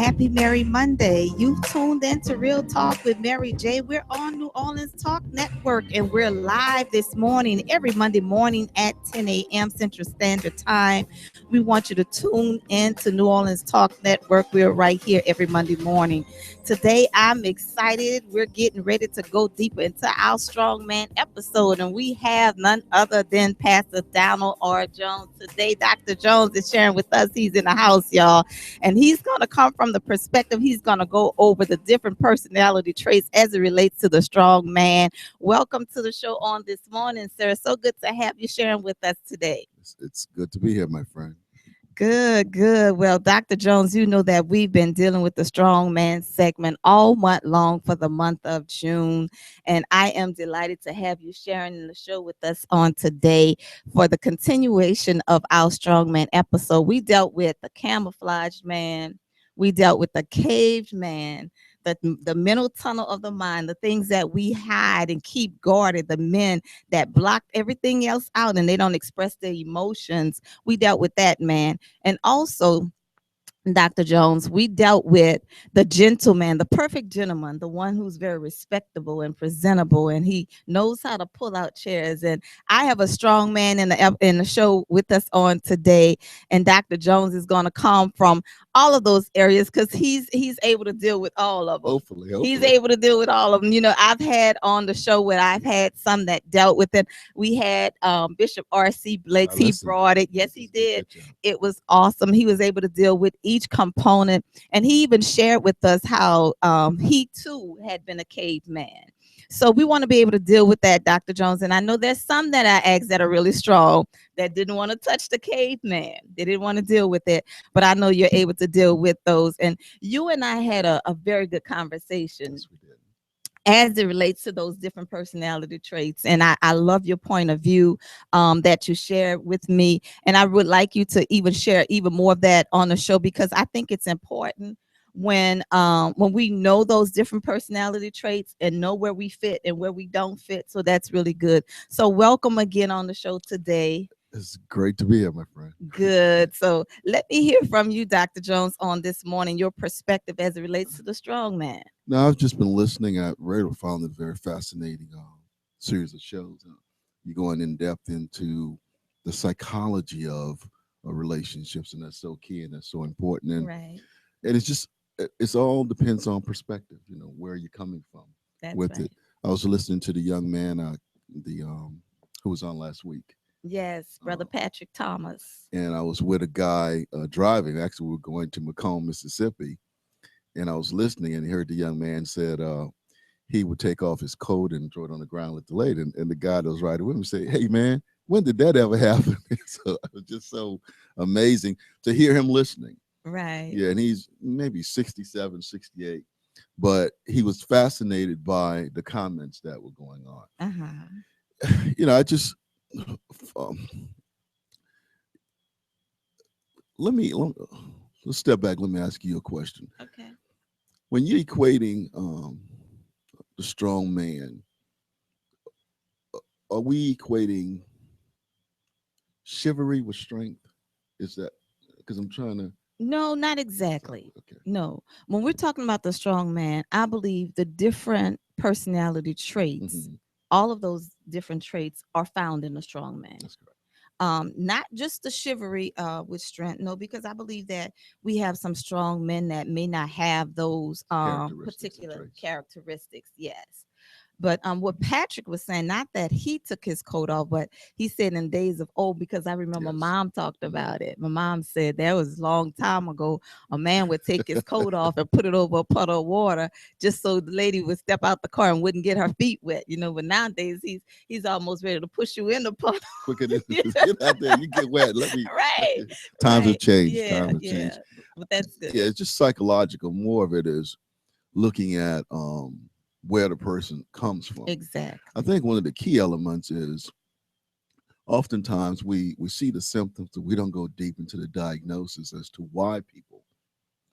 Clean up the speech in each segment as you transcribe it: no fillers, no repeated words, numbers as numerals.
Happy Merry Monday. You've tuned in to Real Talk with Mary J. We're on New Orleans Talk Network and we're live this morning, every Monday morning at 10 a.m. Central Standard Time. We want you to tune in to New Orleans Talk Network. We're right here every Monday morning. Today, I'm excited. We're getting ready to go deeper into our Strongman episode, and we have none other than Pastor Donald R. Jones. Today, Dr. Jones is sharing with us. He's in the house, y'all, and he's going to come from the perspective. He's going to go over the different personality traits as it relates to the strong man. Welcome to the show on this morning, sir. So good to have you sharing with us today. It's good to be here, my friend. Good, good. Well, Dr. Jones, you know that we've been dealing with the strong man segment all month long for the month of June. And I am delighted to have you sharing in the show with us on today for the continuation of our strong man episode. We dealt with the camouflage man, we dealt with the caved man, the mental tunnel of the mind, the things that we hide and keep guarded, the men that block everything else out and they don't express their emotions. We dealt with that man. And also, Dr. Jones, we dealt with the gentleman, the perfect gentleman, the one who's very respectable and presentable, and he knows how to pull out chairs. And I have a strong man in the show with us on today, and Dr. Jones is going to come from all of those areas because he's able to deal with all of them. Hopefully. He's able to deal with all of them. You know, I've had on the show where I've had some that dealt with it. We had Bishop R.C. Blakes. He brought it. Yes, he did. It was awesome. He was able to deal with each component, and he even shared with us how he too had been a caveman. So we want to be able to deal with that, Dr. Jones. And I know there's some that I asked that are really strong that didn't want to touch the caveman. They didn't want to deal with it. But I know you're able to deal with those. And you and I had a very good conversation. Yes, we did. As it relates to those different personality traits. And I love your point of view that you shared with me. And I would like you to even share even more of that on the show, because I think it's important when we know those different personality traits and know where we fit and where we don't fit. So that's really good. So welcome again on the show today. It's great to be here, my friend. Good. So let me hear from you, Dr. Jones, on this morning, your perspective as it relates to the strong man. Now, I've just been listening. I really found it very fascinating series of shows. You're going in depth into the psychology of relationships, and that's so key and that's so important. Right. And it's just, it's all depends on perspective, where you're coming from That's with right. it. I was listening to the young man, the who was on last week. Yes, Brother Patrick Thomas. And I was with a guy driving. Actually, we were going to Macomb, Mississippi, and I was listening and heard the young man said he would take off his coat and throw it on the ground with the lady. And the guy that was riding with him said, "Hey, man, when did that ever happen?" So it was just so amazing to hear him listening. Right. Yeah, and he's maybe 67, 68, but he was fascinated by the comments that were going on. I just um, let me let's step back. Let me ask you a question. Okay. When you're equating the strong man, are we equating chivalry with strength? Is that because I'm trying to? No, not exactly. Okay. No. When we're talking about the strong man, I believe the different personality traits, Hmm. all of those different traits are found in the strong man. That's correct. Not just the chivalry with strength, no, because I believe that we have some strong men that may not have those Characteristics and particular traits. characteristics. Yes. But what Patrick was saying, not that he took his coat off, but he said in days of old, because I remember Yes. mom talked Mhm. about it. My mom said that was a long time ago. A man would take his coat off and put it over a puddle of water just so the lady would step out the car and wouldn't get her feet wet. But nowadays he's almost ready to push you in the puddle. Quicker than Yeah. get out there, you get wet. Let me. Right. Times have Right. changed. Yeah. Times have Yeah. changed. But that's Yeah, good. it's just psychological. More of it is looking at where the person comes from. I Exactly. think one of the key elements is oftentimes we see the symptoms, but we don't go deep into the diagnosis as to why people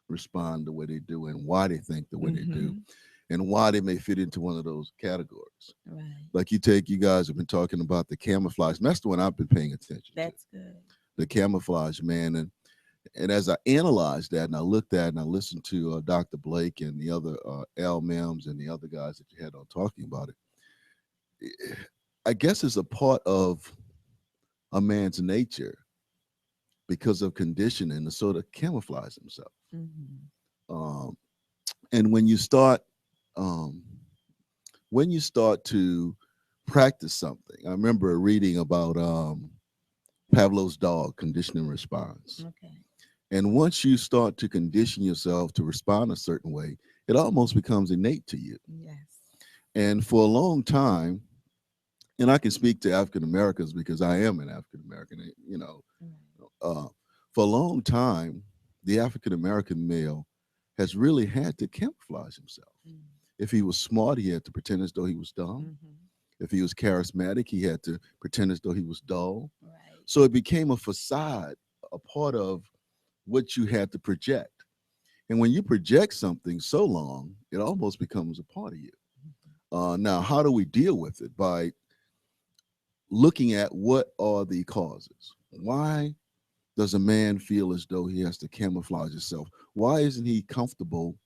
respond the way they do and why they think the way they do Hmm. and why they may fit into one of those categories. Right. Like you guys have been talking about the camouflage. And that's the one I've been paying attention to. That's good. The camouflage man. And as I analyzed that and I looked at and I listened to Dr. Blake and the other Al Mims and the other guys that you had on talking about it, I guess it's a part of a man's nature because of conditioning to sort of camouflage himself. Mhm. Um, and um, when you start to practice something, I remember reading about Pavlov's dog conditioning response. Okay. And once you start to condition yourself to respond a certain way, it almost becomes innate to you. Yes. And for a long time, and I can speak to African Americans because I am an African American, Right. uh, for a long time, the African American male has really had to camouflage himself. If he was smart, he had to pretend as though he was dumb. Mm-hmm. If he was charismatic, he had to pretend as though he was dull. Right. So it became a facade, a part of what you had to project. And when you project something so long, it almost becomes a part of you. Now, how do we deal with it? By looking at what are the causes. Why does a man feel as though he has to camouflage himself? Why isn't he comfortable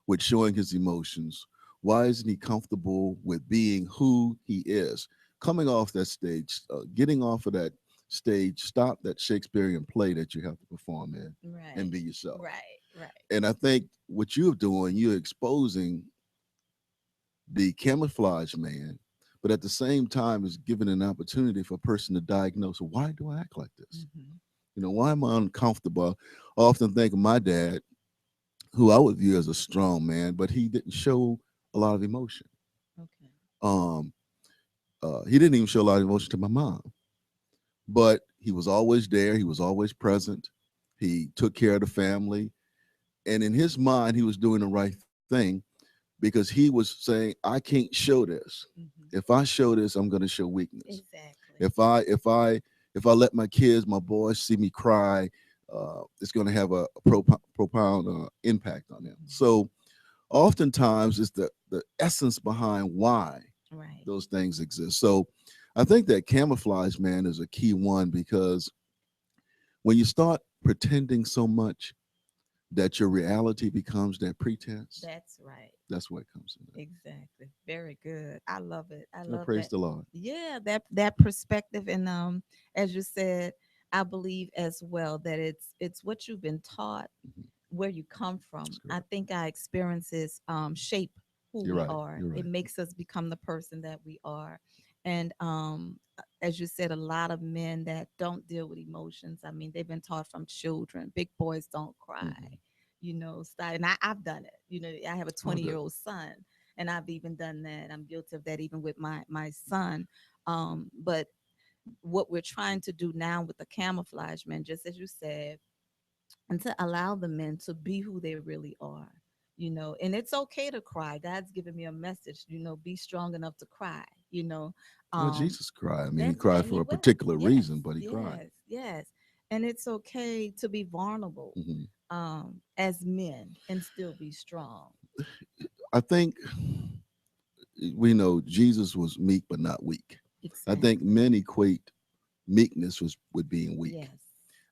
with showing his emotions? Why isn't he comfortable with being who he is? Coming off that stage, getting off of that stage, stop that Shakespearean play that you have to perform in and Right. be yourself. Right. Right. And I think what you're doing, you're exposing the camouflage man, but at the same time is giving an opportunity for a person to diagnose, why do I act like this? Mm-hmm. Why am I uncomfortable? I often think of my dad, who I would view as a strong man, but he didn't show a lot of emotion. Okay. Um, he didn't even show a lot of emotion to my mom, but he was always there. He was always present. He took care of the family. And in his mind, he was doing the right thing because he was saying, I can't show this. Mm-hmm. If I show this, I'm going to show weakness. Exactly. If I let my kids, my boys see me cry, it's going to have a profound impact on them. Mm-hmm. So oftentimes it's the essence behind why Right. those things exist. So I think that camouflage, man, is a key one because when you start pretending so much that your reality becomes that pretense, That's right. that's what comes in Exactly. Very good. I love it. I there. love Praise that. the Lord. Yeah, that perspective, and as you said, I believe as well that it's what you've been taught, Mhm. where you come from. That's I correct. think our experiences shape who You're we right. are. You're It right. makes us become the person that we are. And as you said, a lot of men that don't deal with emotions, I mean, they've been taught from children, big boys don't cry, Hmm. style. And I've done it. I have a Oh, 20-year good. old son, and I've even done that. I'm guilty of that even with my son. But what we're trying to do now with the camouflage men, just as you said, and to allow the men to be who they really are. And it's okay to cry. God's given me a message, be strong enough to cry, Well, um Jesus cried. I mean, he that's cried right, for he a will. particular Yes, reason, but he cried. yes, yes. And it's okay to be vulnerable, Hmm. as men, and still be strong. I think we know Jesus was meek but not weak. I think Exactly. men equate meekness with being weak. Yes.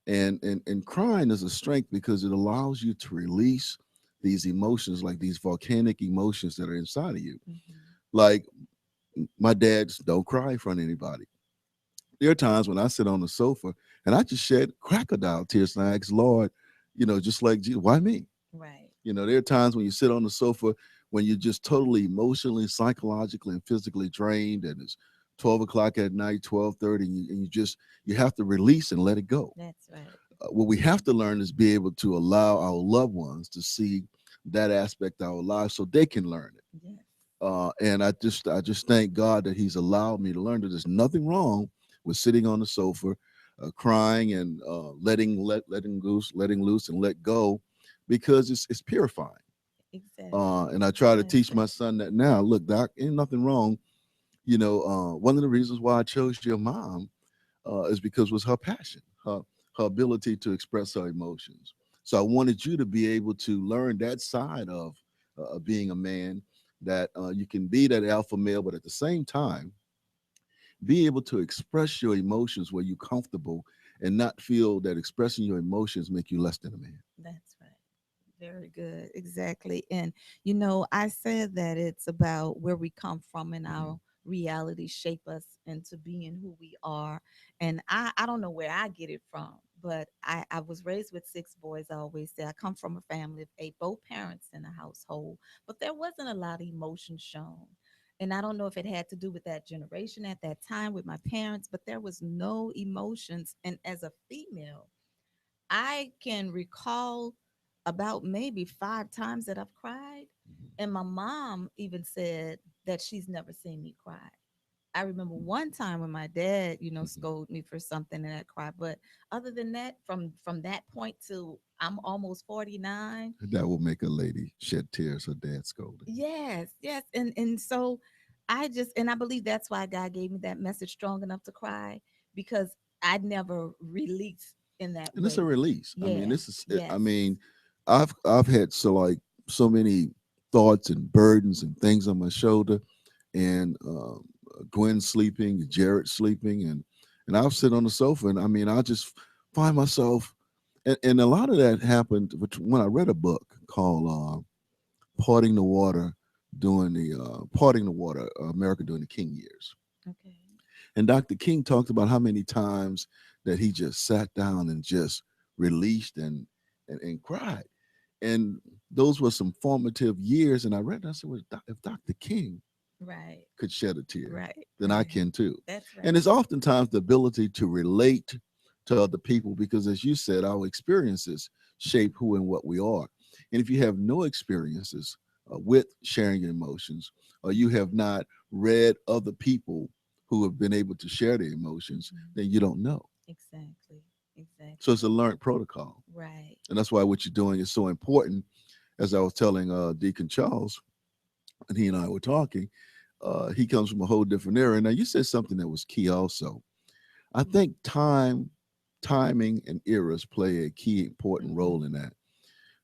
And crying is a strength because it allows you to release these emotions, like these volcanic emotions that are inside of you. Hmm. Like my dad's don't cry in front of anybody. There are times when I sit on the sofa and I just shed crocodile tears and I ask Lord, just like Jesus, why me? Right. There are times when you sit on the sofa when you're just totally emotionally, psychologically, and physically drained, and it's 12 o'clock at night, 12:30, and you have to release and let it go. That's right. What we have to learn is be able to allow our loved ones to see that aspect of our lives so they can learn it. Yes. And I just thank God that He's allowed me to learn that there's nothing wrong with sitting on the sofa, crying and letting loose and let go, because it's purifying. Exactly. And I try to teach my Exactly. son that now. Look, Doc, ain't nothing wrong. One of the reasons why I chose your mom is because it was her passion, her ability to express her emotions. So I wanted you to be able to learn that side of being a man, that you can be that alpha male, but at the same time, be able to express your emotions where you're comfortable and not feel that expressing your emotions make you less than a man. That's right. Very good. Exactly. And, I said that it's about where we come from and Mhm. our reality shape us into being who we are. And I don't know where I get it from, but I was raised with six boys. I always say I come from a family of eight, both parents in the household, but there wasn't a lot of emotion shown. And I don't know if it had to do with that generation at that time with my parents, but there was no emotions. And as a female, I can recall about maybe 5 times that I've cried. And my mom even said that she's never seen me cry. I remember one time when my dad, Mhm. scolded me for something and I cried. But other than that, from that point to I'm almost 49. That will make a lady shed tears. Her dad scolding. Yes, yes. And so I believe that's why God gave me that message strong enough to cry, because I'd never released in that And it's a way. release. I mean, Yes, this is. I yes. mean, I've had so many thoughts and burdens and things on my shoulder, and Gwen sleeping, Jared sleeping, and I'll sit on the sofa, and I mean, I just find myself, and a lot of that happened when I read a book called "Parting the Water." During the parting the water, America during the King years, Okay. and Dr. King talked about how many times that he just sat down and just released and cried. And those were some formative years. And I read, and I said, well, if Dr. King Right. could shed a tear, Right. then I Right. can too. That's And right. it's oftentimes the ability to relate to other people because, as you said, our experiences shape who and what we are. And if you have no experiences with sharing your emotions, or you have not read other people who have been able to share their emotions, Mhm. then you don't know. Exactly. So Exactly. it's a learned protocol. Right. And that's why what you're doing is so important. As I was telling Deacon Charles, and he and I were talking, he comes from a whole different era. Now, you said something that was key also. I think timing, and eras play a key important Mm-hmm. role in that.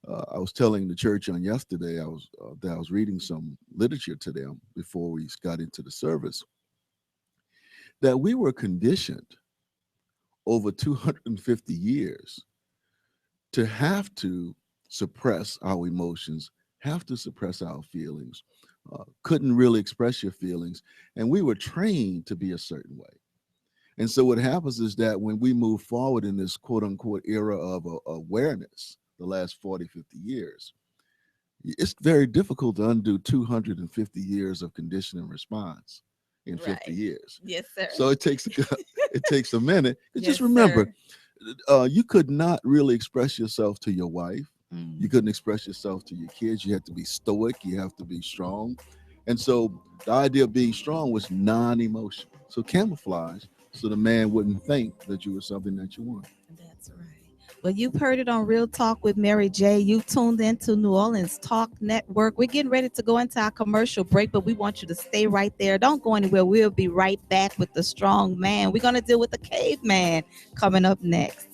I was telling the church on yesterday, I was reading some literature to them before we got into the service, that we were conditioned over 250 years to have to suppress our emotions, have to suppress our feelings, couldn't really express your feelings, and we were trained to be a certain way. And so what happens is that when we move forward in this quote unquote era of awareness, the last 40, 50 years, it's very difficult to undo 250 years of conditioning response in 50 Right. years. Yes, sir. So it takes it takes a minute. Just Yes, remember, sir. you could not really express yourself to your wife. You couldn't Mhm. express yourself to your kids. You had to be stoic. You have to be strong. And so the idea of being strong was non-emotional. So camouflage, so the man wouldn't think that you were something that you weren't. That's right. Well, you've heard it on Real Talk with Mary J. You tuned into New Orleans Talk Network. We're getting ready to go into our commercial break, but we want you to stay right there. Don't go anywhere. We'll be right back with the strong man. We're going to deal with the caveman coming up next.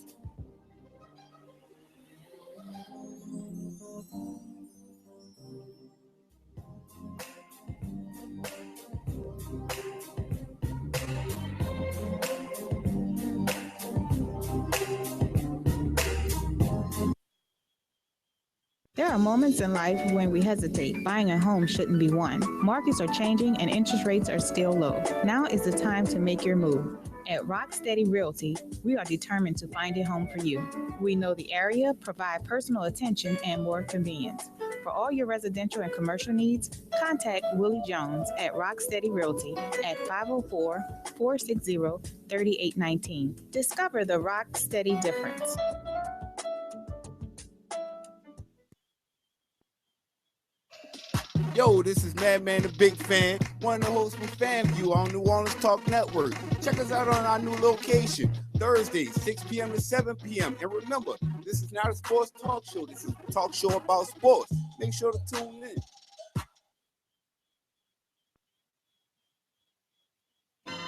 There are moments in life when we hesitate. Buying a home shouldn't be one. Markets are changing and interest rates are still low. Now is the time to make your move. At Rocksteady Realty, we are determined to find a home for you. We know the area, provide personal attention, and more convenience. For all your residential and commercial needs, contact Willie Jones at Rocksteady Realty at 504-460-3819. Discover the Rocksteady difference. Yo, this is Madman the Big Fan, one of the hosts from FanView on New Orleans Talk Network. Check us out on our new location, Thursday, 6 p.m. to 7 p.m. And remember, this is not a sports talk show. This is a talk show about sports. Make sure to tune in.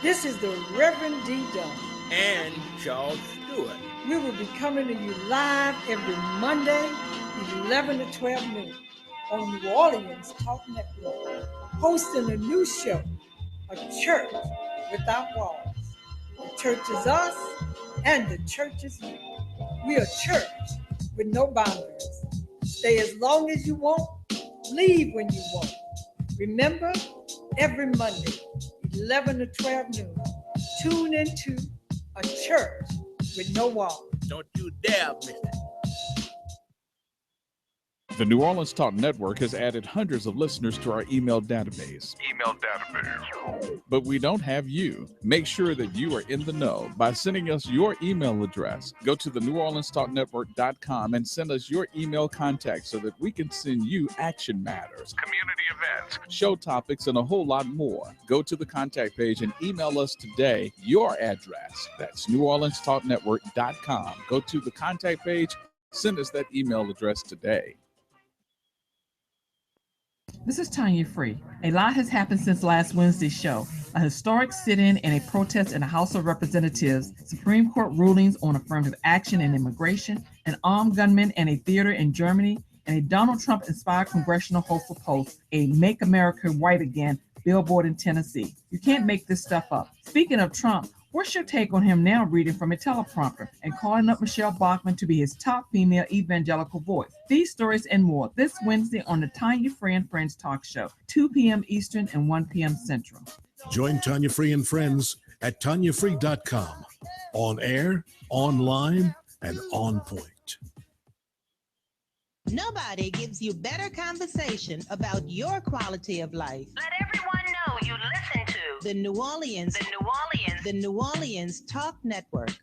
This is the Reverend D. Dunn. And Charles Stewart. We will be coming to you live every Monday, 11 to 12 noon on New Orleans Talk Network, hosting a new show, A Church Without Walls. The church is us, and the church is you. We are a church with no boundaries. Stay as long as you want, leave when you want. Remember, every Monday, 11 to 12 noon, tune into a church with no walls. Don't you dare miss it. The New Orleans Talk Network has added hundreds of listeners to our email database. But we don't have you. Make sure that you are in the know by sending us your email address. Go to the NewOrleansTalkNetwork.com and send us your email contact so that we can send you action matters, community events, show topics, and a whole lot more. Go to the contact page and email us today your address. That's NewOrleansTalkNetwork.com. Go to the contact page, send us that email address today. This is Tanya Free. A lot has happened since last Wednesday's show. A historic sit-in and a protest in the House of Representatives, Supreme Court rulings on affirmative action and immigration, an armed gunman and a theater in Germany, and a Donald Trump-inspired congressional hopeful post, a Make America White Again billboard in Tennessee. You can't make this stuff up. Speaking of Trump, what's your take on him now reading from a teleprompter and calling up Michelle Bachmann to be his top female evangelical voice? These stories and more this Wednesday on the Tanya Free and Friends Talk Show, 2 p.m. Eastern and 1 p.m. Central. Join Tanya Free and Friends at TanyaFree.com. On air, online, and on point. Nobody gives you better conversation about your quality of life. Let everyone know you listen to the New Orleans Talk Network.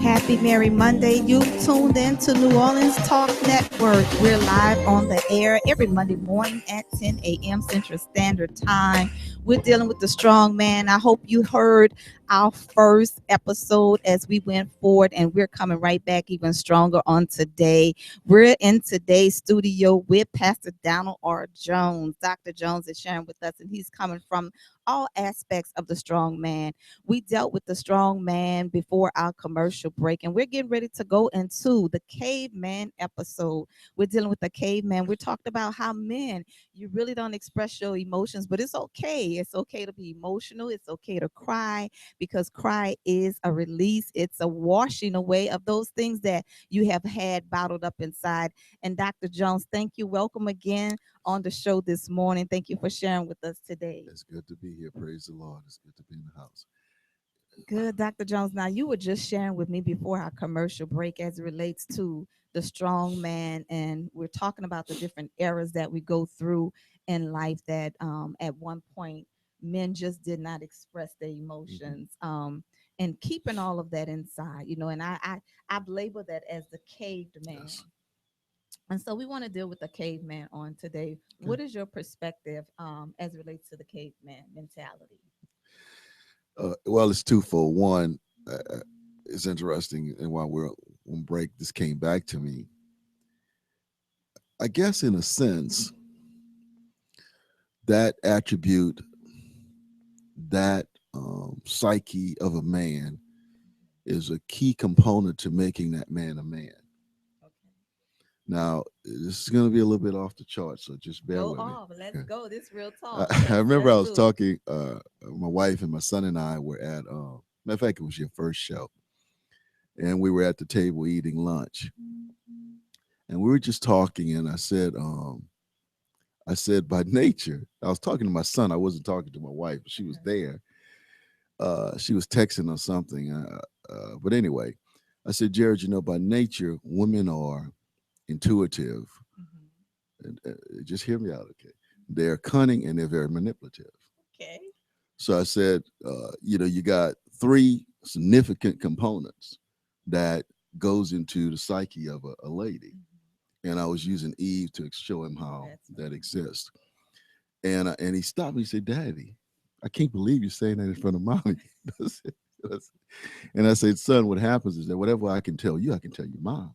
Happy Merry Monday. You tuned in to New Orleans Talk Network. We're live on the air every Monday morning at 10 a.m. Central Standard Time. We're dealing with the strong man. I hope you heard our first episode as we went forward, and we're coming right back even stronger on today. We're in today's studio with Pastor Donald R. Jones. Dr. Jones is sharing with us, and he's coming from all aspects of the strong man. We dealt with the strong man before our commercial break, and we're getting ready to go into the caveman episode. We're dealing with the caveman. We talked about how men, you really don't express your emotions, but it's okay. It's okay to be emotional. It's okay to cry, because cry is a release. It's a washing away of those things that you have had bottled up inside. And Dr. Jones, thank you. Welcome again on the show this morning. Thank you for sharing with us today. It's good to be here. Praise the Lord. It's good to be in the house. Good, Dr. Jones. Now, you were just sharing with me before our commercial break as it relates to the strong man, and we're talking about the different eras that we go through in life that at one point men just did not express their emotions, and keeping all of that inside, you know, and I've labeled that as the caved man. Yes. And so we want to deal with the caveman on today. Okay. What is your perspective as it relates to the caveman mentality? Well, it's twofold. One, it's interesting, and while we're on break, this came back to me. I guess in a sense, that attribute, that psyche of a man is a key component to making that man a man. Now, this is going to be a little bit off the chart, so just bear with me. Let's go. This real talk. I remember I was talking, my wife and my son and I were at, matter of fact, it was your first show, and we were at the table eating lunch, and we were just talking, and I said, by nature, I was talking to my son. I wasn't talking to my wife. She was there. She was texting or something. But anyway, I said, Jared, you know, by nature, women are intuitive. And, just hear me out, okay? They're cunning and they're very manipulative. Okay. So I said, you know, you got three significant components that goes into the psyche of a lady. And I was using Eve to show him how that exists. And he stopped me and said, Daddy, I can't believe you're saying that in front of Mommy. And I said, son, what happens is that whatever I can tell you, I can tell your mom.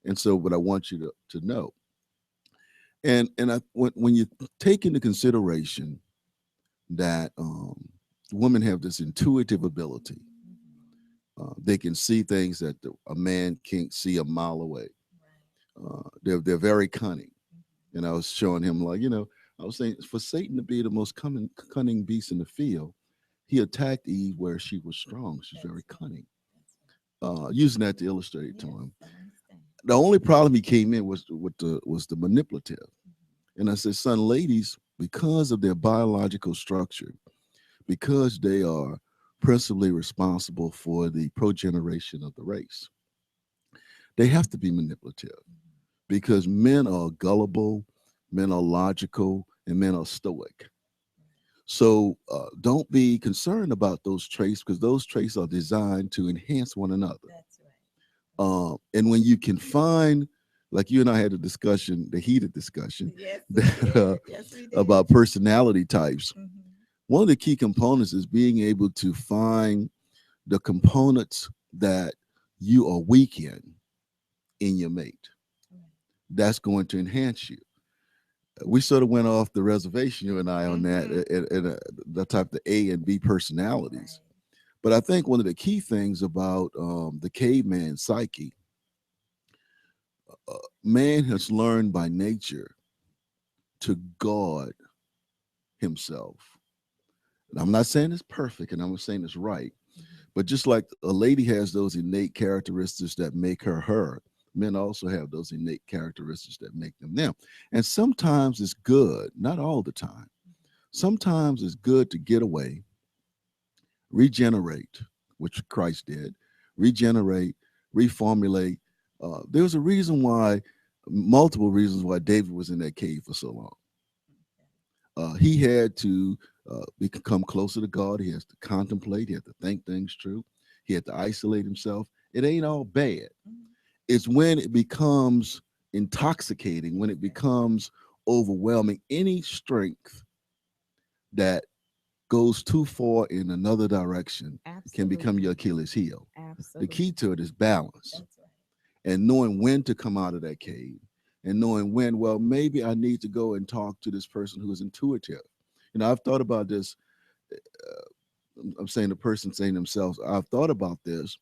And so what I want you to know. And when you take into consideration that women have this intuitive ability They can see things that a man can't see a mile away. They're very cunning. And I was showing him, like, I was saying, for Satan to be the most cunning beast in the field, he attacked Eve where she was strong. She's very cunning. Using that to illustrate it to him. The only problem he came in was the manipulative. And I said, son, ladies, because of their biological structure, because they are principally responsible for the progeneration of the race, they have to be manipulative, because men are gullible, men are logical, and men are stoic. So don't be concerned about those traits, because those traits are designed to enhance one another. That's right. And when you can find, like you and I had the heated discussion Yes, about personality types. Mm-hmm. One of the key components is being able to find the components that you are weak in your mate. That's going to enhance you. We sort of went off the reservation, you and I, on that, and the type of A and B personalities. But I think one of the key things about the caveman psyche, man has learned by nature to guard himself. And I'm not saying it's perfect, and I'm not saying it's right, but just like a lady has those innate characteristics that make her her, men also have those innate characteristics that make them them. And sometimes it's good, not all the time. Sometimes it's good to get away, regenerate, which Christ did, regenerate, reformulate. There's a reason why, multiple reasons why David was in that cave for so long. He had to become closer to God. He has to contemplate. He had to think things through. He had to isolate himself. It ain't all bad. It's when it becomes intoxicating, when it becomes overwhelming. Any strength that goes too far in another direction can become your Achilles heel. Absolutely. The key to it is balance. That's right. And knowing when to come out of that cave, and knowing when, well, maybe I need to go and talk to this person who is intuitive. I've thought about this. I'm saying the person saying themselves, I've thought about this,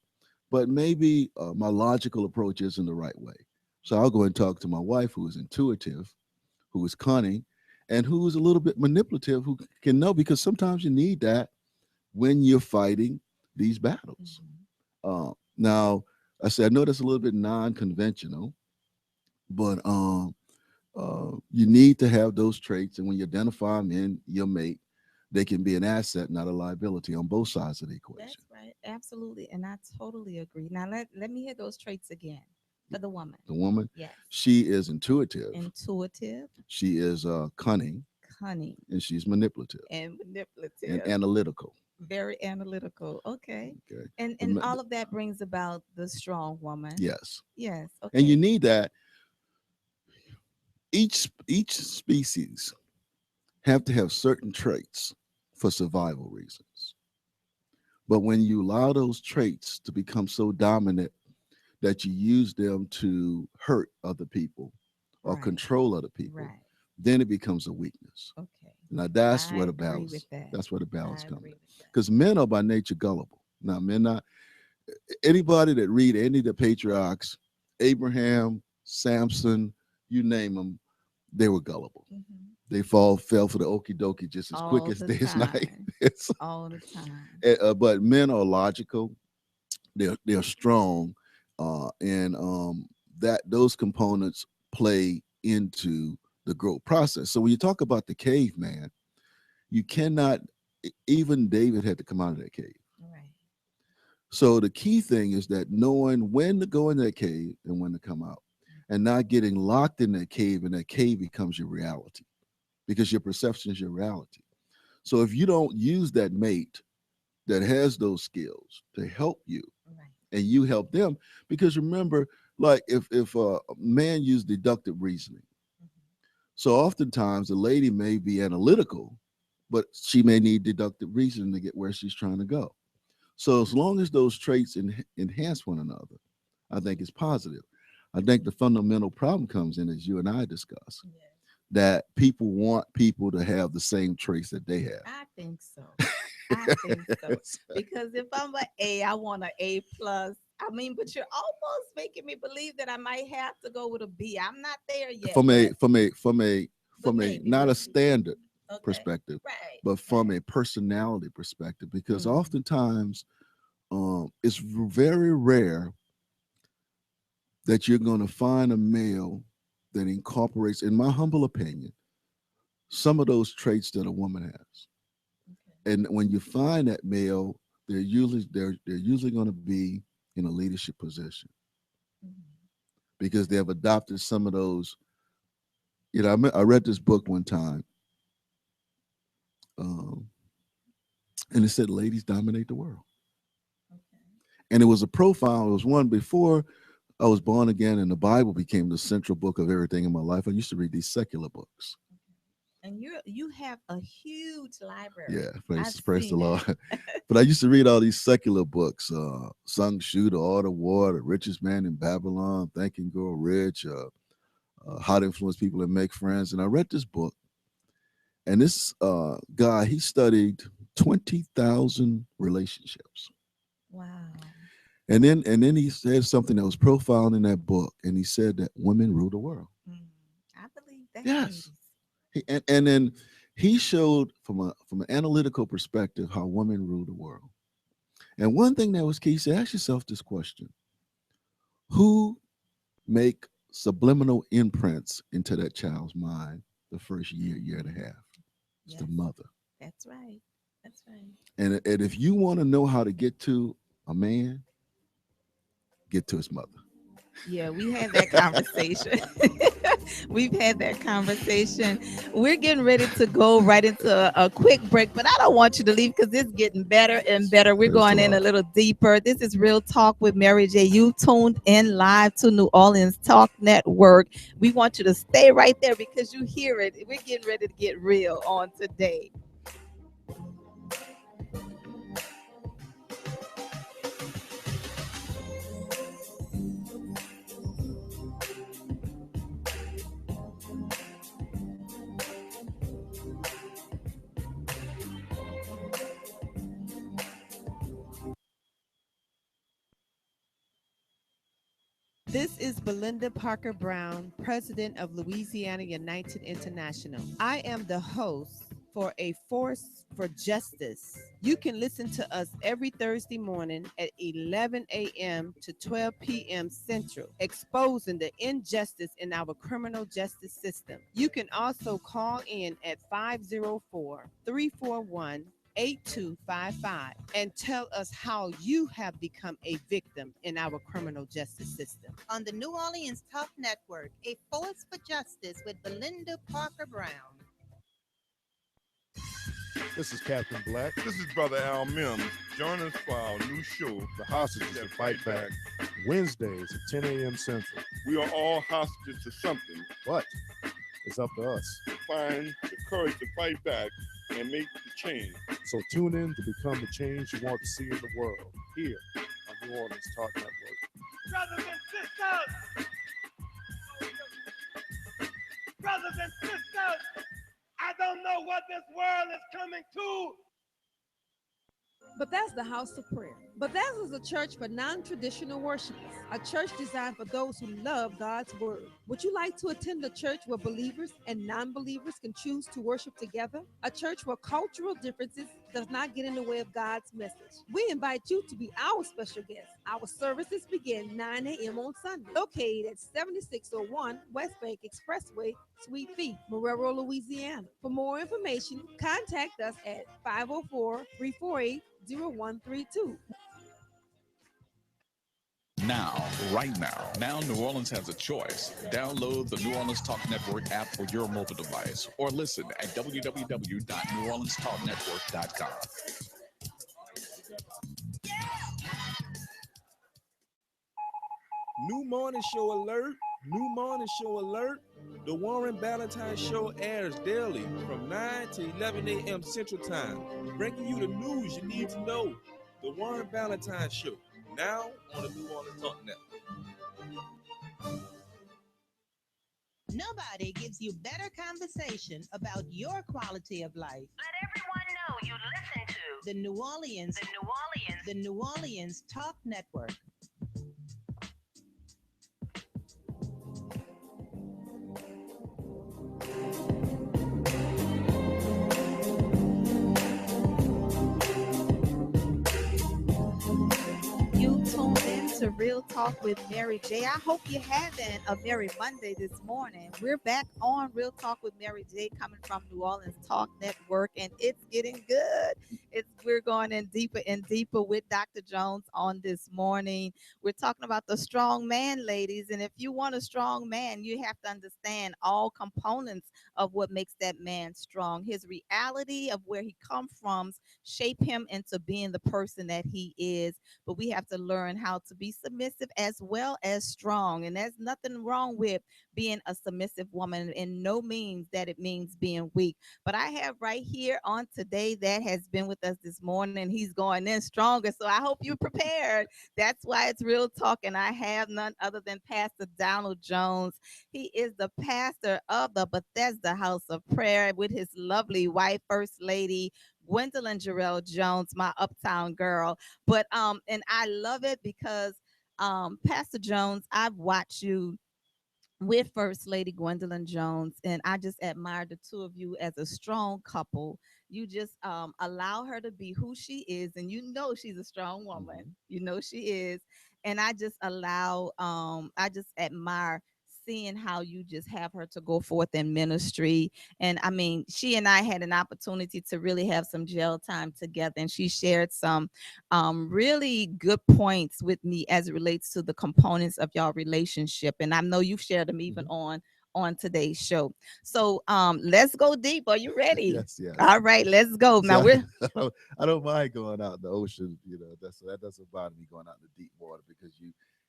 but maybe my logical approach isn't the right way. So I'll go and talk to my wife, who is intuitive, who is cunning, and who is a little bit manipulative, who can know, because sometimes you need that when you're fighting these battles. Now, I said, I know that's a little bit non-conventional, but you need to have those traits. And when you identify them in your mate, they can be an asset, not a liability, on both sides of the equation. That's right. Absolutely. And I totally agree. Now, let me hear those traits again for the woman. The woman? Yes. She is intuitive. Intuitive. She is cunning. Cunning. And she's manipulative. And manipulative. And analytical. Very analytical. Okay. Okay. And all of that brings about the strong woman. Yes. Yes. Okay. And you need that. Each species have to have certain traits for survival reasons. But when you allow those traits to become so dominant that you use them to hurt other people or control other people, then it becomes a weakness. Okay. Now that's where the balance. That's where the balance comes in. Because men are by nature gullible. Now, men not anybody that read any of the patriarchs, Abraham, Samson, you name them, they were gullible. They fell for the okie dokie just as quick as day and night. All the time. But men are logical. They're strong, and that those components play into the growth process. So when you talk about the caveman, you cannot. Even David had to come out of that cave. Right. So the key thing is that knowing when to go in that cave and when to come out, and not getting locked in that cave, and that cave becomes your reality, because your perception is your reality. So if you don't use that mate that has those skills to help you, and you help them, because remember, like if a man used deductive reasoning, so oftentimes the lady may be analytical, but she may need deductive reasoning to get where she's trying to go. So as long as those traits enhance one another, I think it's positive. I think the fundamental problem comes in, as you and I discuss, that people want people to have the same traits that they have. I think so. I think so. Because if I'm an A, I want an A plus. I mean, but you're almost making me believe that I might have to go with a B. I'm not there yet. from a But maybe not a we'll see. standard Okay. perspective, Right. but from a personality perspective, because Mhm. oftentimes it's very rare that you're going to find a male that incorporates, in my humble opinion, some of those traits that a woman has. And when you find that male, they're usually going to be in a leadership position because they have adopted some of those. You know, I read this book one time, and it said ladies dominate the world. And it was a profile. It was one before I was born again, and the Bible became the central book of everything in my life. I used to read these secular books. And you have a huge library. Yeah, I've praise the seen Lord. that. But I used to read all these secular books, Sun Tzu, The Art of War, The Richest Man in Babylon, Think and Grow Rich, How to Influence People and Make Friends. And I read this book, and this guy, he studied 20,000 relationships. Wow. And then he said something that was profound in that book, and he said that women rule the world. I believe that. Yes. And then he showed from an analytical perspective how women rule the world. And one thing that was key, he said, ask yourself this question: who make subliminal imprints into that child's mind the first year and a half? It's the mother. That's right. That's right. And if you want to know how to get to a man, get to his mother. Yeah, we had that conversation. We've had that conversation. We're getting ready to go right into a quick break, but I don't want you to leave because it's getting better and better. We're going in a little deeper. This is Real Talk with Mary J. You tuned in live to New Orleans Talk Network. We want you to stay right there because you hear it. We're getting ready to get real on today. This is Belinda Parker Brown, President of Louisiana United International. I am the host for A Force for Justice. You can listen to us every Thursday morning at 11 a.m. to 12 p.m. Central, exposing the injustice in our criminal justice system. You can also call in at 504-341-8255 and tell us how you have become a victim in our criminal justice system. On the New Orleans Talk Network, A Force for Justice with Belinda Parker Brown. This is Captain Black. This is Brother Al Mims. Join us for our new show, The Hostages That Fight Back, Wednesdays at 10 a.m. Central. We are all hostages to something, but it's up to us to find the courage to fight back and make the change. So tune in to become the change you want to see in the world here on New Orleans Talk Network. Brothers and sisters, I don't know what this world is coming to. Bethesda House of Prayer. Bethesda is a church for non-traditional worshipers, a church designed for those who love God's word. Would you like to attend a church where believers and non-believers can choose to worship together? A church where cultural differences does not get in the way of God's message. We invite you to be our special guest. Our services begin 9 a.m. on Sunday, located at 7601 West Bank Expressway, Suite B, Marrero, Louisiana. For more information, contact us at 504-348-0132. Right now, New Orleans has a choice. Download the New Orleans Talk Network app for your mobile device or listen at www.neworleanstalknetwork.com. New morning show alert. New morning show alert. The Warren Ballentine Show airs daily from 9 to 11 a.m. Central Time, bringing you the news you need to know. The Warren Ballentine Show, now on the New Orleans Talk Network. Nobody gives you better conversation about your quality of life. Let everyone know you listen to the New Orleans Talk Network. You tuned in to Real Talk with Mary J. I hope you're having a Merry Monday this morning. We're back on Real Talk with Mary J. coming from New Orleans Talk Network, and it's getting good. We're going in deeper and deeper with Dr. Jones on this morning. We're talking about the strong man, ladies, and if you want a strong man, you have to understand all components of what makes that man strong. His reality of where he comes from shape him into being the person that he is. But we have to learn how to be submissive as well as strong. And there's nothing wrong with being a submissive woman, in no means that it means being weak. But I have right here on today that has been with us this morning. He's going in stronger. So I hope you're prepared. That's why it's Real Talk. And I have none other than Pastor Donald Jones. He is the pastor of the Bethesda House of Prayer with his lovely wife, First Lady Gwendolyn Jarrell Jones, my uptown girl. But and I love it because Pastor Jones, I've watched you with First Lady Gwendolyn Jones, and I just admire the two of you as a strong couple. You just allow her to be who she is, and you know she's a strong woman. You know she is, and I just I just admire seeing how you just have her to go forth in ministry. And I mean, she and I had an opportunity to really have some jail time together, and she shared some really good points with me as it relates to the components of y'all relationship. And I know you've shared them even on today's show. So let's go deep. Are you ready? Yes, yes. All right, let's go. Now I don't mind going out in the ocean. You know, that doesn't bother me going out in the deep water, because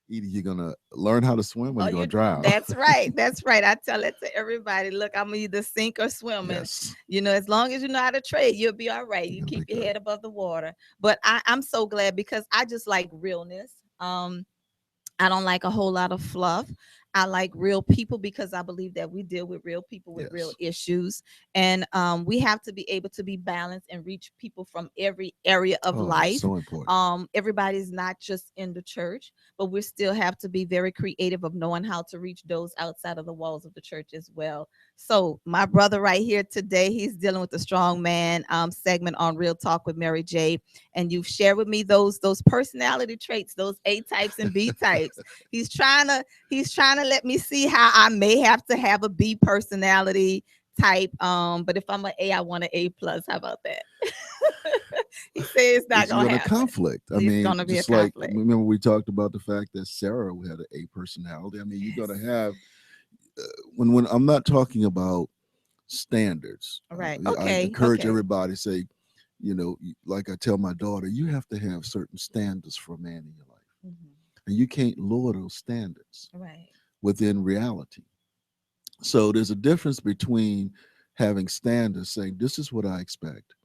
either you're gonna learn how to swim or you're gonna drown. That's right. That's right. I tell it to everybody. Look, I'm either sink or swim. Yes. You know, as long as you know how to trade, you'll be all right. You keep your head above the water. But I'm so glad, because I just like realness. I don't like a whole lot of fluff. I like real people, because I believe that we deal with real people with real issues. And we have to be able to be balanced and reach people from every area of life. So important. Everybody's not just in the church, but we still have to be very creative of knowing how to reach those outside of the walls of the church as well. So my brother right here today, he's dealing with the strong man segment on Real Talk with Mary J. And you've shared with me those personality traits, those A types and B types. He's trying to let me see how I may have to have a B personality type. But if I'm an A, I want an A plus. How about that? He says it's not going to happen. Conflict. I mean, gonna be just a conflict. Like, remember we talked about the fact that Sarah had an A personality. I mean, you're going to have when I'm not talking about standards. Right. I encourage everybody to say, you know, like I tell my daughter, you have to have certain standards for a man in your life, and you can't lower those standards within reality. So there's a difference between having standards, saying this is what I expect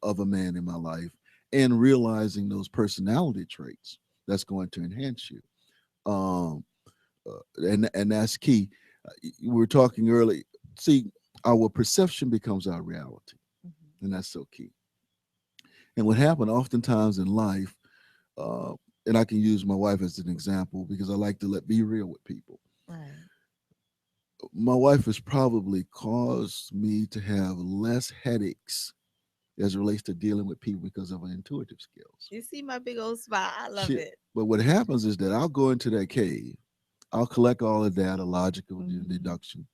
of a man in my life, and realizing those personality traits that's going to enhance you. And that's key. We were talking earlier. See, our perception becomes our reality, and that's so key. And what happened oftentimes in life, and I can use my wife as an example, because I like to be real with people. Right. My wife has probably caused me to have less headaches as it relates to dealing with people because of her intuitive skills. You see my big old smile. I love it. But what happens is that I'll go into that cave, I'll collect all the data, logical deduction,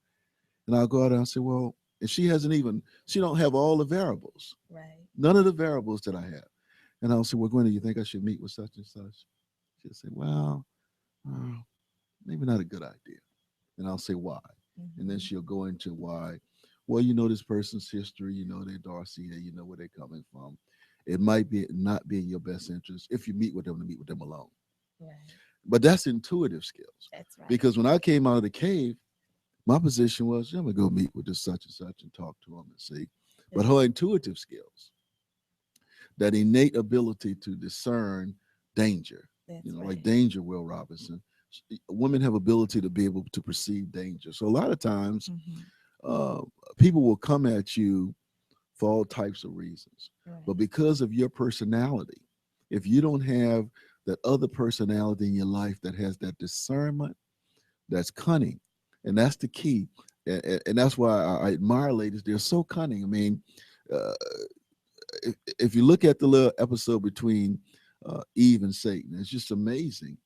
and I'll go out and I'll say, well, and she don't have all the variables. Right. None of the variables that I have. And I'll say, well, Gwen, do you think I should meet with such and such? She'll say, well, maybe not a good idea. And I'll say, why? And then she'll go into why. Well, you know this person's history, you know their Darcy, you know where they're coming from. It might be not be in your best interest if you meet with them to meet with them alone. Right. But that's intuitive skills. That's right. Because when I came out of the cave, my position was, I'm gonna go meet with this such and such and talk to them and see. But her intuitive skills, that innate ability to discern danger, like danger, Will Robinson. Women have ability to be able to perceive danger. So a lot of times people will come at you for all types of reasons. Right. But because of your personality, if you don't have that other personality in your life that has that discernment, that's cunning, and that's the key. And that's why I admire ladies. They're so cunning. I mean, uh, if you look at the little episode between Eve and Satan, it's just amazing.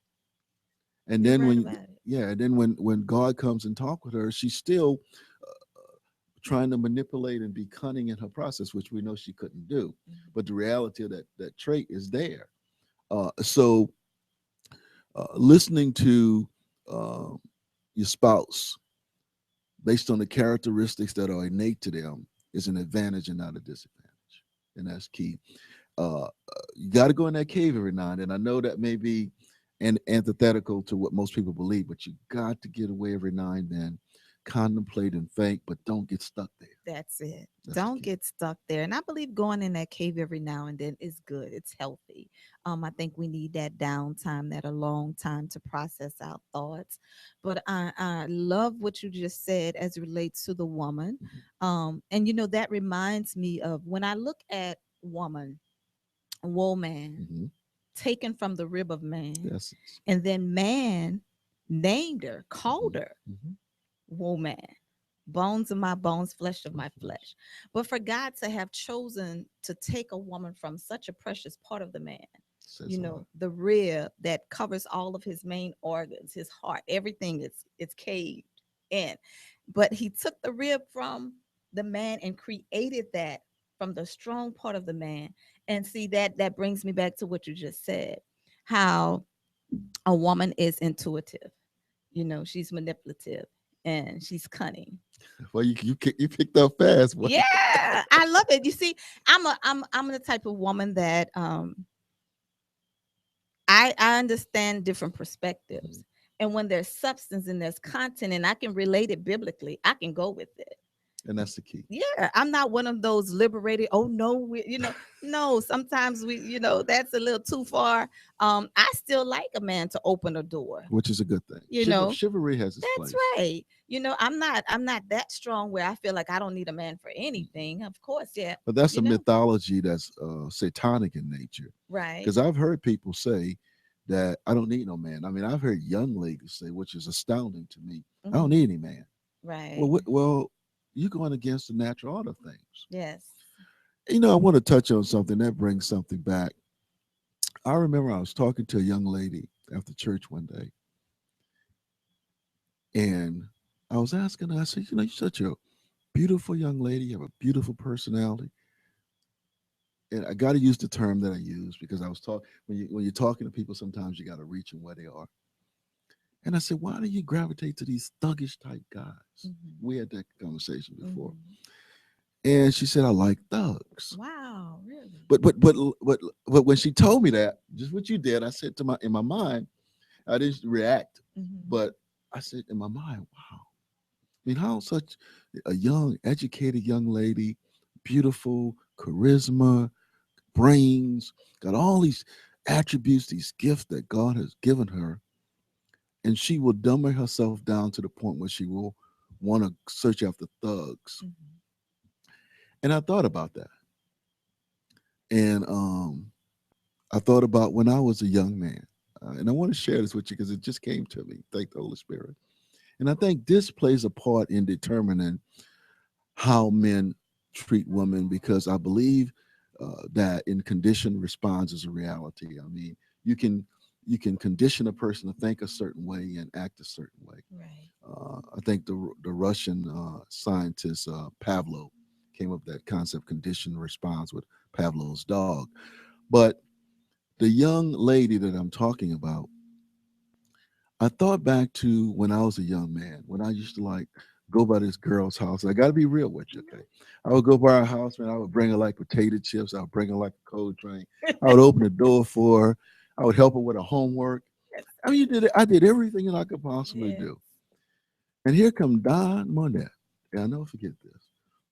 And You're then right when about it. yeah, and then when God comes and talk with her, she's still trying to manipulate and be cunning in her process, which we know she couldn't do. But the reality of that trait is there. So listening to your spouse based on the characteristics that are innate to them is an advantage and not a disadvantage, and that's key. You got to go in that cave every now and then. I know that may be antithetical to what most people believe, but you got to get away every now and then, contemplate and think, but don't get stuck there. That's it. That's the Don't key. get stuck there. And I believe going in that cave every now and then is good. It's healthy. I think we need that downtime, that alone time to process our thoughts. But I love what you just said as it relates to the woman. And that reminds me of when I look at woman, taken from the rib of man, Yes. and then man named her, called her woman, bones of my bones, flesh of my flesh. But for God to have chosen to take a woman from such a precious part of the man, Says a lot. the rib that covers all of his main organs, his heart, everything it's caved in. But he took the rib from the man and created that from the strong part of the man. And see, that brings me back to what you just said, how a woman is intuitive. She's manipulative and she's cunning. Well, you picked up fast. Boy. Yeah, I love it. You see, I'm the type of woman that I understand different perspectives. And when there's substance and there's content and I can relate it biblically, I can go with it. And that's the key. Yeah, I'm not one of those liberated. Oh no, no. Sometimes that's a little too far. I still like a man to open a door, Which is a good thing. Chivalry has its That's place. right. I'm not that strong where I feel like I don't need a man for anything. Of course, yeah. But that's a mythology that's satanic in nature. Right. Because I've heard people say that I don't need no man. I mean, I've heard young ladies say, which is astounding to me, I don't need any man. Right. Well, you're going against the natural order of things. Yes. I want to touch on something that brings something back. I remember I was talking to a young lady after church one day, and I was asking her, I said, you're such a beautiful young lady, you have a beautiful personality. And I got to use the term that I use because I was talking, when you're talking to people, sometimes you got to reach them where they are. And I said, why do you gravitate to these thuggish type guys? We had that conversation before. And she said, I like thugs. Wow, really? But when she told me that, just what you did, I said in my mind, I didn't react, but I said in my mind, wow. I mean, how such a young, educated young lady, beautiful, charisma, brains, got all these attributes, these gifts that God has given her, and she will dumb herself down to the point where she will want to search after thugs. And I thought about that. And I thought about when I was a young man. And I want to share this with you because it just came to me. Thank the Holy Spirit. And I think this plays a part in determining how men treat women, because I believe that in conditioned response is a reality. I mean, you can condition a person to think a certain way and act a certain way. Right. I think the Russian scientist Pavlov came up with that concept, conditioned response, with Pavlov's dog. But the young lady that I'm talking about, I thought back to when I was a young man, when I used to go by this girl's house. I got to be real with you, okay? I would go by her house, man. I would bring her like potato chips. I would bring her like a cold drink. I would open the door for her. I would help her with her homework. I mean, I did everything that I could possibly do. And here come Don Monette. And I'll never forget this.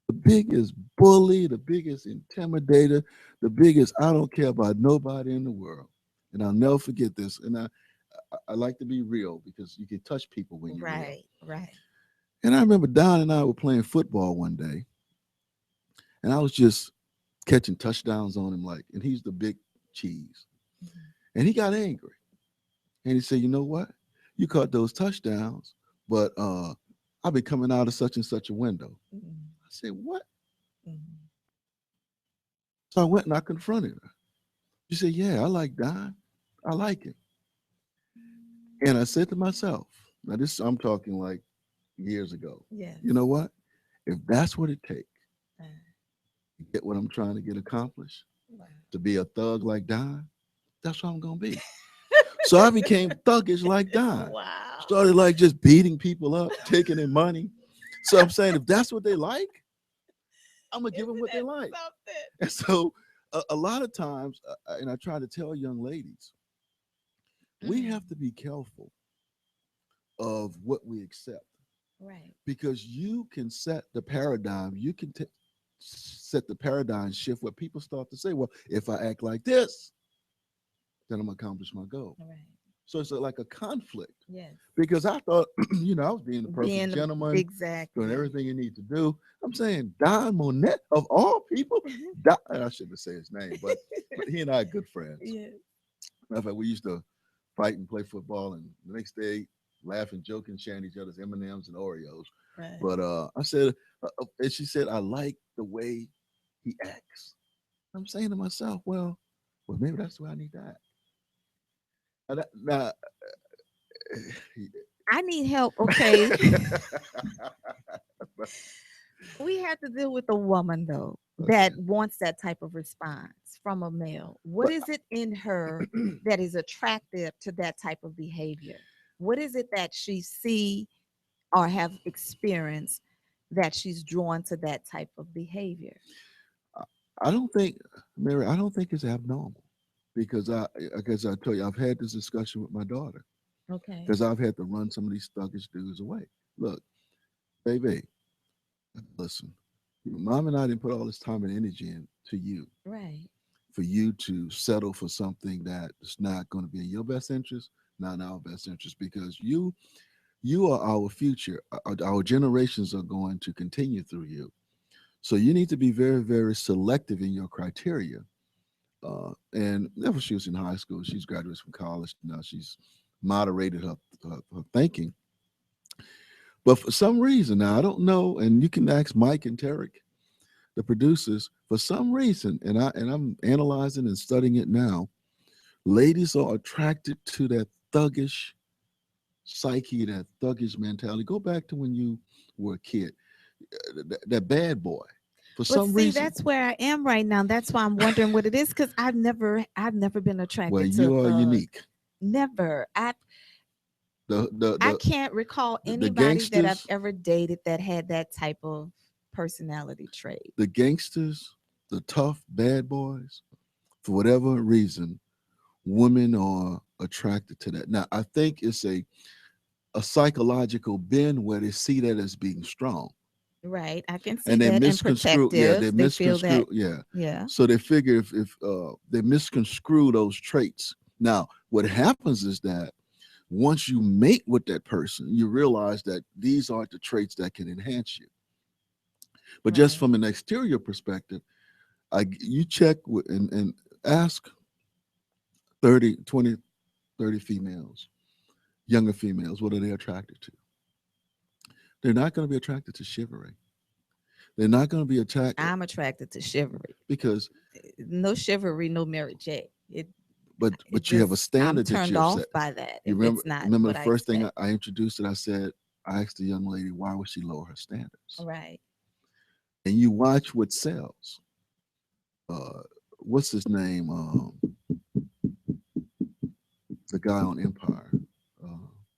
The biggest bully, the biggest intimidator, the biggest I don't care about nobody in the world. And I'll never forget this. And I like to be real because you can touch people when you're real. Right. And I remember Don and I were playing football one day. And I was just catching touchdowns on him, like, and he's the big cheese. And he got angry. And he said, you know what? You caught those touchdowns, but I'll be coming out of such and such a window. I said, what? So I went and I confronted her. She said, yeah, I like Don. I like him. And I said to myself, now this, I'm talking like years ago. Yes. You know what? If that's what it takes to get what I'm trying to get accomplished, to be a thug like Don, that's what I'm going to be. So I became thuggish like Don. Wow. Started like just beating people up, taking their money. So I'm saying, if that's what they like, I'm going to give them what they like. And so a lot of times, and I try to tell young ladies, we have to be careful of what we accept. Right. Because you can set the paradigm, you can set the paradigm shift where people start to say, well, if I act like this, then I'm gonna accomplish my goal. Right. So it's like a conflict. Yes. Because I thought, you know, I was being the perfect gentleman, exactly, doing everything you need to do. I'm saying Don Monette of all people, Don, I shouldn't say his name, but he and I are good friends. Yes. Matter of fact, we used to fight and play football, and the next day laughing, joking, sharing each other's M&Ms and Oreos. Right. But I said, and she said, I like the way he acts. I'm saying to myself, well, maybe that's the way I need to act. Now, I need help. Okay. We have to deal with a woman though that wants that type of response from a male. What is it in her that is attractive to that type of behavior? What is it that she see or have experienced that she's drawn to that type of behavior? I don't think, Mary, I don't think it's abnormal, because I tell you, I've had this discussion with my daughter. Okay. Because I've had to run some of these thuggish dudes away. Look, baby, listen, Mom and I didn't put all this time and energy into you. Right. For you to settle for something that is not going to be in your best interest, not in our best interest, because you are our future. Our generations are going to continue through you. So you need to be very, very selective in your criteria. And never, she was in high school. She's graduated from college. Now she's moderated her thinking. But for some reason, now I don't know, and you can ask Mike and Tarek, the producers, for some reason, and I'm analyzing and studying it now, ladies are attracted to that thuggish psyche, that thuggish mentality. Go back to when you were a kid, that bad boy. For some reason, that's where I am right now. That's why I'm wondering what it is, because I've never been attracted well, to. you are unique. Never. I can't recall anybody that I've ever dated that had that type of personality trait. The gangsters, the tough bad boys, for whatever reason, women are attracted to that. Now, I think it's a psychological bend where they see that as being strong. Right, I can see and that. They misconstrue. Yeah, they misconstrue. Yeah, yeah. So they figure if they misconstrue those traits. Now, what happens is that once you mate with that person, you realize that these aren't the traits that can enhance you. But just from an exterior perspective, you check and ask 30 females, younger females, what are they attracted to? They're not going to be attracted to chivalry. They're not going to be attracted. I'm attracted to chivalry. Because no chivalry, no Mary J. But you have a standard. I'm turned off by that. You remember the first thing I introduced it, I said, I asked the young lady, why would she lower her standards? Right. And you watch what sells. What's his name? The guy on Empire,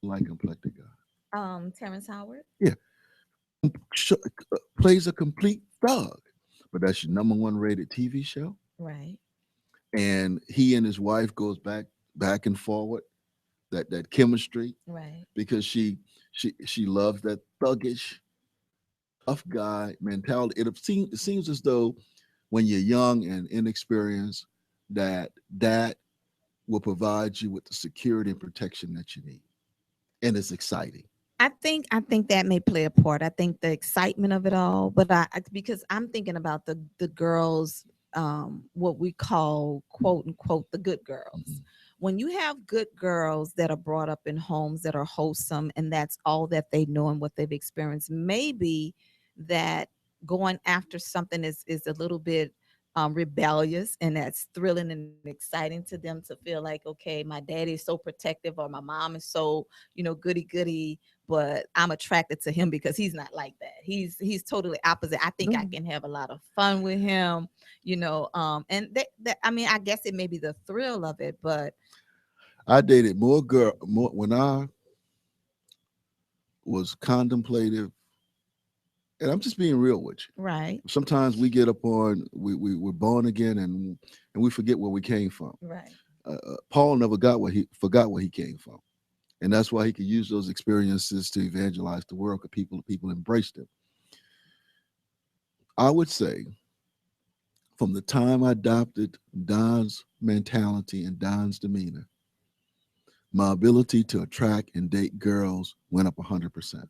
light complected guy. Terrence Howard. Yeah, plays a complete thug, but that's your #1 rated TV show. Right. And he and his wife goes back and forward, that chemistry. Right. Because she loves that thuggish, tough guy mentality. It seems as though when you're young and inexperienced, that will provide you with the security and protection that you need, and it's exciting. I think that may play a part. I think the excitement of it all, but because I'm thinking about the girls, what we call quote unquote the good girls. When you have good girls that are brought up in homes that are wholesome and that's all that they know and what they've experienced, maybe that going after something is a little bit rebellious, and that's thrilling and exciting to them to feel like, okay, my daddy is so protective or my mom is so, goody goody, but I'm attracted to him because he's not like that. He's totally opposite. I think I can have a lot of fun with him, and that I mean, I guess it may be the thrill of it, but I dated more when I was contemplative, and I'm just being real with you. right, Sometimes we get up on we're born again and we forget where we came from. right. Paul never forgot where he came from, and that's why he could use those experiences to evangelize the world. Because people embraced him. I would say, from the time I adopted Don's mentality and Don's demeanor, my ability to attract and date girls went up 100%.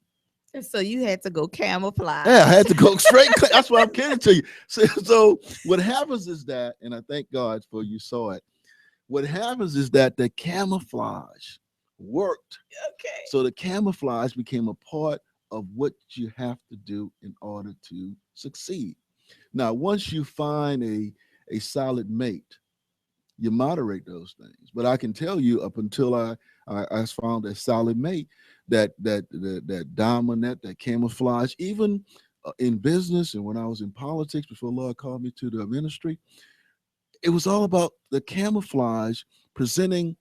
So you had to go camouflage. Yeah, I had to go straight. That's why I'm kidding to you. So what happens is that, and I thank God for you saw it. What happens is that the camouflage worked. Okay. So the camouflage became a part of what you have to do in order to succeed. Now, once you find a solid mate, you moderate those things. But I can tell you, up until I found a solid mate, that dominant, that camouflage, even in business and when I was in politics before the Lord called me to the ministry, it was all about the camouflage, presenting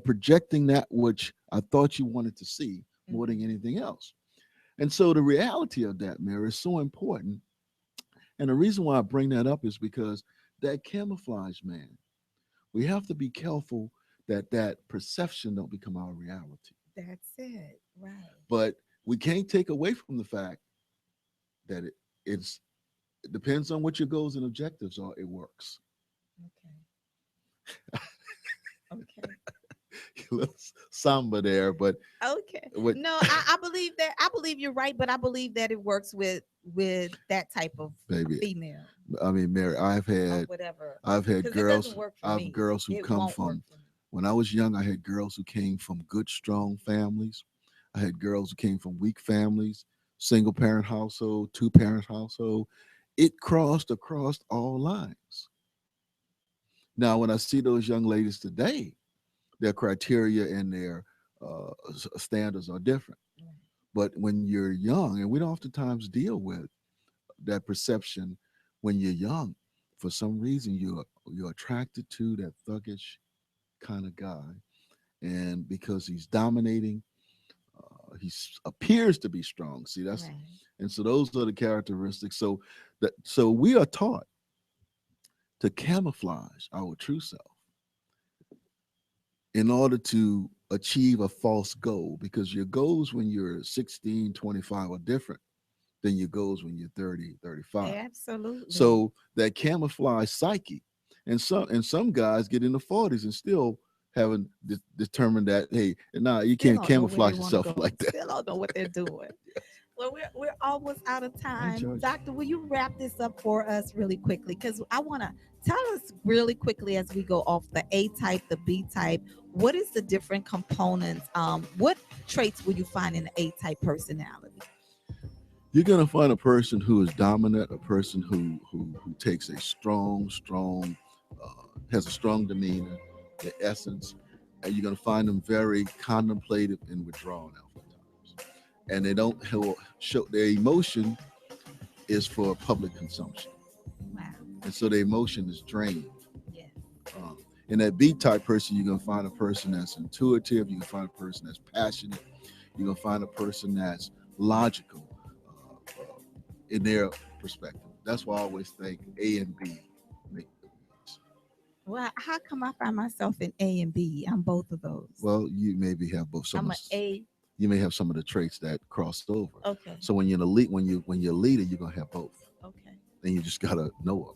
projecting that which I thought you wanted to see more than anything else. And so the reality of that, Mary, is so important. And the reason why I bring that up is because that camouflage, man, we have to be careful that perception don't become our reality. That's it, right. But we can't take away from the fact that it depends on what your goals and objectives are. It works. Okay. Okay. A little samba there, but okay. No, I believe that. I believe you're right, but I believe that it works with that type of female. I mean, Mary, I've had girls. Girls who come from. When I was young, I had girls who came from good, strong families. I had girls who came from weak families, single parent household, 2-parent household. It crossed across all lines. Now, when I see those young ladies today, their criteria and their standards are different. But when you're young, and we don't oftentimes deal with that perception when you're young, for some reason you're attracted to that thuggish kind of guy, and because he's dominating, he appears to be strong. See, that's right. And so those are the characteristics. So we are taught to camouflage our true self in order to achieve a false goal, because your goals when you're 16, 25 are different than your goals when you're 30, 35. Absolutely. So that camouflage psyche, and some guys get in the 40s and still haven't determined that, hey, you can't camouflage yourself like that. Still don't know what they're doing. Well, we're almost out of time. Doctor, will you wrap this up for us really quickly? Because I want to tell us really quickly as we go off the A type, the B type. What is the different components? What traits will you find in the A type personality? You're gonna find a person who is dominant, a person who takes a strong, has a strong demeanor, the essence, and you're gonna find them very contemplative and withdrawn oftentimes. And they don't show their emotion is for public consumption. Wow. And so the emotion is drained. Yeah. In that B type person, you're gonna find a person that's intuitive. You're gonna find a person that's passionate. You're gonna find a person that's logical in their perspective. That's why I always think A and B make the difference. Well, how come I find myself in A and B? I'm both of those. Well, you maybe have both. I'm an A. You may have some of the traits that crossed over. Okay. So when you're an elite, when you're a leader, you're gonna have both. Okay. Then you just gotta know them.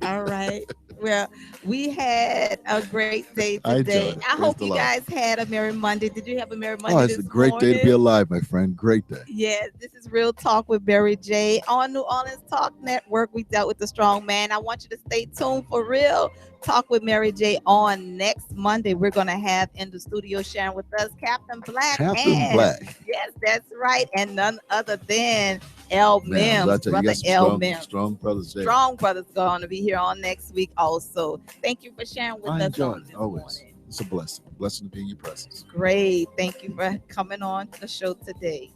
All right. Well, we had a great day I enjoyed today. it. I hope Thanks a you lot. guys had a Merry Monday. Did you have a Merry Monday? Oh, it's a great day to be alive, my friend. Great day. Yes, this is Real Talk with Barry J on New Orleans Talk Network. We dealt with the strong man. I want you to stay tuned for Real Talk with Mary J on next Monday. We're going to have in the studio sharing with us Captain Black. Captain Black. Yes, that's right. And none other than L. Man, Mims, you brother got some L. Mims. strong brothers there. Strong Brothers going to be here on next week also. Thank you for sharing with I us. enjoy on it this always. morning. It's a blessing. Blessing to be in your presence. Great. Thank you for coming on the show today.